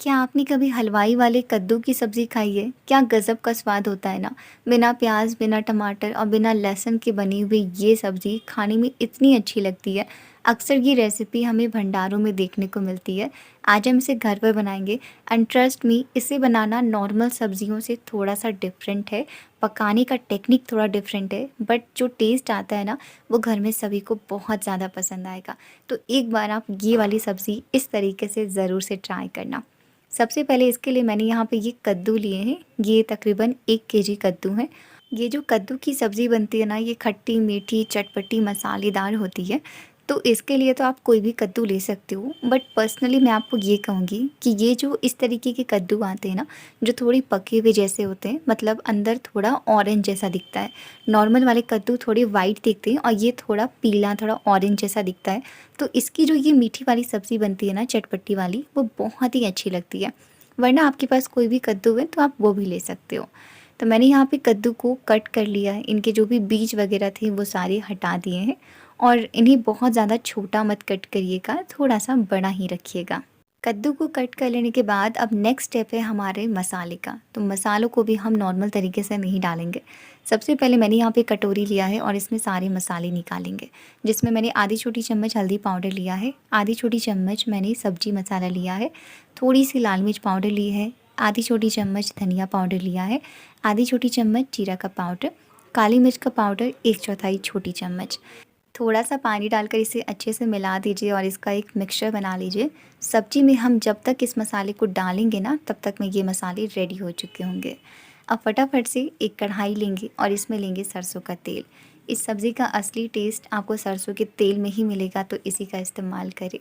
क्या आपने कभी हलवाई वाले कद्दू की सब्ज़ी खाई है? क्या गज़ब का स्वाद होता है ना। बिना प्याज़, बिना टमाटर और बिना लहसुन के बनी हुई ये सब्ज़ी खाने में इतनी अच्छी लगती है। अक्सर ये रेसिपी हमें भंडारों में देखने को मिलती है। आज हम इसे घर पर बनाएँगे एंड ट्रस्ट मी, इसे बनाना नॉर्मल सब्ज़ियों से थोड़ा-सा डिफ़रेंट है। पकाने का टेक्निक थोड़ा डिफ़रेंट है, बट जो टेस्ट आता है ना, वो घर में सभी को बहुत ज़्यादा पसंद आएगा। तो एक बार आप ये वाली सब्ज़ी इस तरीके से ज़रूर से ट्राई करना। सबसे पहले इसके लिए मैंने यहाँ पे ये कद्दू लिए हैं। ये तकरीबन 1 केजी कद्दू हैं। ये जो कद्दू की सब्ज़ी बनती है ना, ये खट्टी, मीठी, चटपटी, मसालेदार होती है। तो इसके लिए तो आप कोई भी कद्दू ले सकते हो, बट पर्सनली मैं आपको ये कहूँगी कि ये जो इस तरीके के कद्दू आते हैं ना, जो थोड़े पके हुए जैसे होते हैं, मतलब अंदर थोड़ा ऑरेंज जैसा दिखता है। नॉर्मल वाले कद्दू थोड़े वाइट दिखते हैं और ये थोड़ा पीला, थोड़ा ऑरेंज जैसा दिखता है। तो इसकी जो ये मीठी वाली सब्ज़ी बनती है ना, चटपटी वाली, वो बहुत ही अच्छी लगती है। वरना आपके पास कोई भी कद्दू है तो आप वो भी ले सकते हो। तो मैंने यहाँ पे कद्दू को कट कर लिया है, इनके जो भी बीज वगैरह थे वो सारे हटा दिए हैं। और इन्हें बहुत ज़्यादा छोटा मत कट करिएगा, थोड़ा-सा बड़ा ही रखिएगा। कद्दू को कट कर लेने के बाद अब नेक्स्ट स्टेप है हमारे मसाले का। तो मसालों को भी हम नॉर्मल तरीके से नहीं डालेंगे। सबसे पहले मैंने यहाँ पे कटोरी लिया है और इसमें सारे मसाले निकालेंगे, जिसमें मैंने आधी छोटी चम्मच हल्दी पाउडर लिया है, आधी छोटी चम्मच मैंने सब्जी मसाला लिया है, थोड़ी-सी लाल मिर्च पाउडर ली है, आधी छोटी चम्मच धनिया पाउडर लिया है, आधी छोटी चम्मच जीरा का पाउडर, काली मिर्च का पाउडर 1/4 छोटी चम्मच। थोड़ा-सा पानी डालकर इसे अच्छे से मिला दीजिए और इसका एक मिक्सचर बना लीजिए। सब्ज़ी में हम जब तक इस मसाले को डालेंगे ना, तब तक में ये मसाले रेडी हो चुके होंगे। अब फटाफट से एक कढ़ाई लेंगे और इसमें लेंगे सरसों का तेल। इस सब्ज़ी का असली टेस्ट आपको सरसों के तेल में ही मिलेगा, तो इसी का इस्तेमाल करें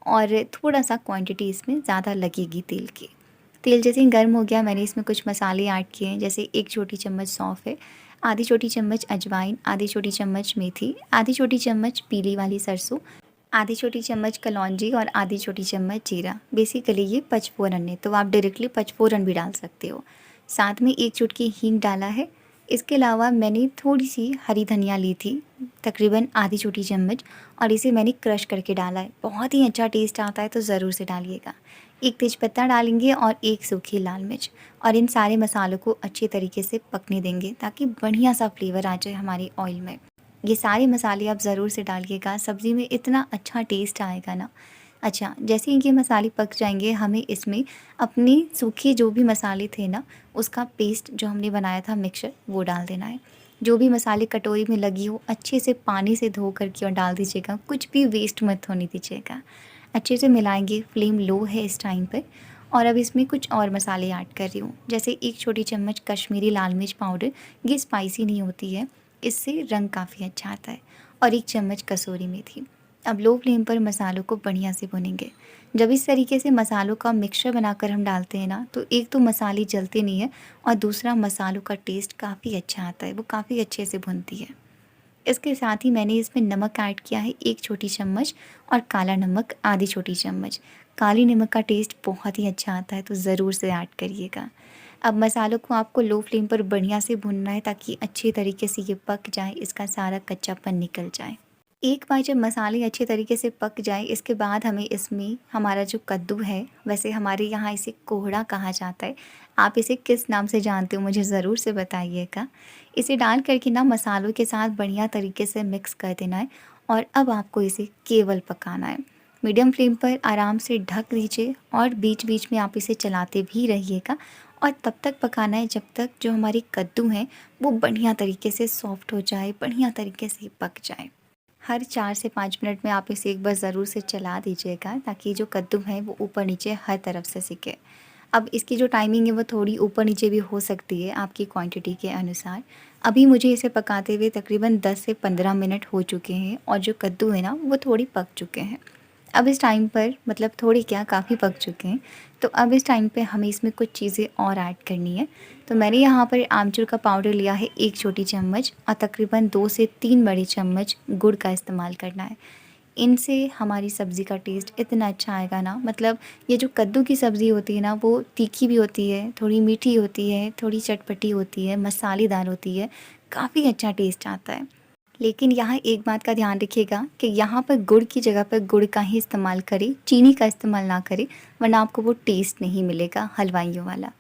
और थोड़ा-सा क्वांटिटी इसमें ज़्यादा लगेगी तेल की। तेल जैसे ही गर्म हो गया, मैंने इसमें कुछ मसाले ऐड किए हैं, जैसे 1 छोटी चम्मच सौंफ है, आधी छोटी चम्मच अजवाइन, आधी छोटी चम्मच मेथी, आधी छोटी चम्मच पीली वाली सरसों, आधी छोटी चम्मच कलौंजी और आधी छोटी चम्मच जीरा। बेसिकली ये पचफोरन है, तो आप डायरेक्टली पचफोरन भी डाल सकते हो। साथ में 1 चुटकी हींग डाला है। इसके अलावा मैंने थोड़ी-सी हरी धनिया ली थी, तकरीबन आधी छोटी चम्मच, और इसे मैंने क्रश करके डाला है। बहुत ही अच्छा टेस्ट आता है, तो ज़रूर से डालिएगा। 1 तेज़पत्ता डालेंगे और 1 सूखी लाल मिर्च, और इन सारे मसालों को अच्छे तरीके से पकने देंगे ताकि बढ़िया सा फ्लेवर आ जाए हमारी ऑयल में। ये सारे मसाले आप ज़रूर से डालिएगा, सब्ज़ी में इतना अच्छा टेस्ट आएगा ना। अच्छा, जैसे ही ये मसाले पक जाएँगे, हमें इसमें अपने सूखे जो भी मसाले थे ना, उसका पेस्ट जो हमने बनाया था मिक्सचर, वो डाल देना है। जो भी मसाले कटोरी में लगी हो, अच्छे से पानी से धो कर के और डाल दीजिएगा, कुछ भी वेस्ट मत होने दीजिएगा। अच्छे से मिलाएंगे, फ्लेम लो है इस टाइम पे। और अब इसमें कुछ और मसाले ऐड कर रही हूँ, जैसे 1 छोटी चम्मच कश्मीरी लाल मिर्च पाउडर। ये स्पाइसी नहीं होती है, इससे रंग काफ़ी अच्छा आता है, और 1 चम्मच कसूरी मेथी। अब लो फ्लेम पर मसालों को बढ़िया से भुनेंगे। जब इस तरीके से मसालों का मिक्सचर बनाकर हम डालते हैं ना, तो एक तो मसाले जलते नहीं है, और दूसरा मसालों का टेस्ट काफ़ी अच्छा आता है, वो काफ़ी अच्छे से भुनती है। इसके साथ ही मैंने इसमें नमक ऐड किया है 1 छोटी चम्मच, और काला नमक आधी छोटी चम्मच। काली नमक का टेस्ट बहुत ही अच्छा आता है, तो ज़रूर से ऐड करिएगा। अब मसालों को आपको लो फ्लेम पर बढ़िया से भुनना है ताकि अच्छे तरीके से ये पक जाए, इसका सारा कच्चापन निकल जाए। एक बार जब मसाले अच्छे तरीके से पक जाए, इसके बाद हमें इसमें हमारा जो कद्दू है, वैसे हमारे यहाँ इसे कोहड़ा कहा जाता है। आप इसे किस नाम से जानते हो मुझे ज़रूर से बताइएगा। इसे डाल कर के ना मसालों के साथ बढ़िया तरीके से मिक्स कर देना है, और अब आपको इसे केवल पकाना है। मीडियम फ्लेम पर आराम से ढक दीजिए और बीच-बीच में आप इसे चलाते भी रहिएगा, और तब तक पकाना है जब तक जो हमारे कद्दू हैं वो बढ़िया तरीके से सॉफ्ट हो जाए, बढ़िया तरीके से पक जाए। हर 4 से 5 मिनट में आप इसे एक बार ज़रूर से चला दीजिएगा ताकि जो कद्दू है वो ऊपर नीचे हर तरफ से सिके। अब इसकी जो टाइमिंग है वो थोड़ी ऊपर नीचे भी हो सकती है आपकी क्वांटिटी के अनुसार। अभी मुझे इसे पकाते हुए तकरीबन 10 से 15 मिनट हो चुके हैं, और जो कद्दू है ना वो थोड़ी पक चुके हैं। अब इस टाइम पर, मतलब थोड़े क्या, काफ़ी पक चुके हैं। तो अब इस टाइम पे हमें इसमें कुछ चीज़ें और ऐड करनी है। तो मैंने यहाँ पर आमचूर का पाउडर लिया है 1 छोटी चम्मच, और तकरीबन 2 से 3 बड़ी चम्मच गुड़ का इस्तेमाल करना है। इनसे हमारी सब्ज़ी का टेस्ट इतना अच्छा आएगा ना, मतलब ये जो कद्दू की सब्ज़ी होती है ना, वो तीखी भी होती है, थोड़ी मीठी होती है, थोड़ी चटपटी होती है, मसालेदार होती है, काफ़ी अच्छा टेस्ट आता है। लेकिन यहाँ एक बात का ध्यान रखिएगा कि यहाँ पर गुड़ की जगह पर गुड़ का ही इस्तेमाल करें, चीनी का इस्तेमाल ना करें, वरना आपको वो टेस्ट नहीं मिलेगा हलवाइयों वाला।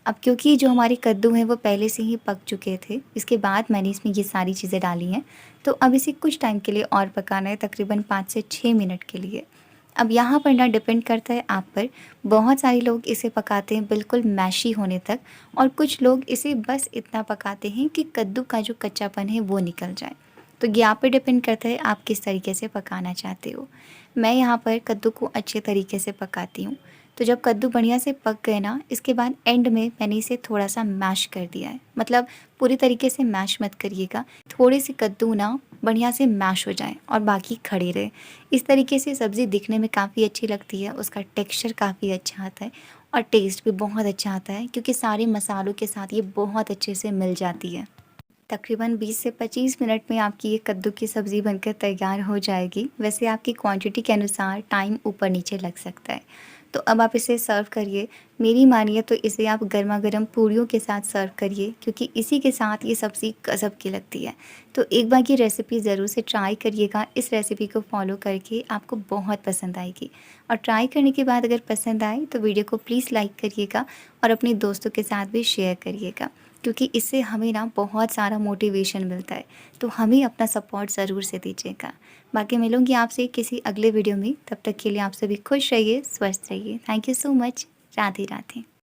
अब क्योंकि जो हमारे कद्दू हैं वो पहले से ही पक चुके थे, इसके बाद मैंने इसमें ये सारी चीज़ें डाली हैं, तो अब इसे कुछ टाइम के लिए और पकाना है, तकरीबन 5 से 6 मिनट के लिए। अब यहाँ पर ना डिपेंड करता है आप पर, बहुत सारे लोग इसे पकाते हैं बिल्कुल मैशी होने तक, और कुछ लोग इसे बस इतना पकाते हैं कि कद्दू का जो कच्चापन है वो निकल जाए। तो ये आप पे डिपेंड करता है आप किस तरीके से पकाना चाहते हो। मैं यहाँ पर कद्दू को अच्छे तरीके से पकाती हूँ। तो जब कद्दू बढ़िया से पक गए ना, इसके बाद एंड में मैंने इसे थोड़ा-सा मैश कर दिया है। मतलब पूरी तरीके से मैश मत करिएगा, थोड़े से कद्दू ना बढ़िया से मैश हो जाएँ और बाकी खड़े रहे। इस तरीके से सब्ज़ी दिखने में काफ़ी अच्छी लगती है, उसका टेक्सचर काफ़ी अच्छा आता है और टेस्ट भी बहुत अच्छा आता है, क्योंकि सारे मसालों के साथ ये बहुत अच्छे से मिल जाती है। तकरीबन 20 से 25 मिनट में आपकी ये कद्दू की सब्ज़ी बनकर तैयार हो जाएगी। वैसे आपकी क्वांटिटी के अनुसार टाइम ऊपर-नीचे लग सकता है। तो अब आप इसे सर्व करिए। मेरी मानिए तो इसे आप गरमा-गरम पूरियों के साथ सर्व करिए, क्योंकि इसी के साथ ये सब्ज़ी गज़ब की लगती है। तो एक बार ये रेसिपी ज़रूर से ट्राई करिएगा। इस रेसिपी को फ़ॉलो करके आपको बहुत पसंद आएगी, और ट्राई करने के बाद अगर पसंद आए तो वीडियो को प्लीज़ लाइक करिएगा और अपने दोस्तों के साथ भी शेयर करिएगा, क्योंकि इससे हमें ना बहुत सारा मोटिवेशन मिलता है। तो हमें अपना सपोर्ट ज़रूर से दीजिएगा। बाकी मिलूँगी आपसे किसी अगले वीडियो में, तब तक के लिए आप सभी खुश रहिए, स्वस्थ रहिए। Thank you so much. Radhe Radhe.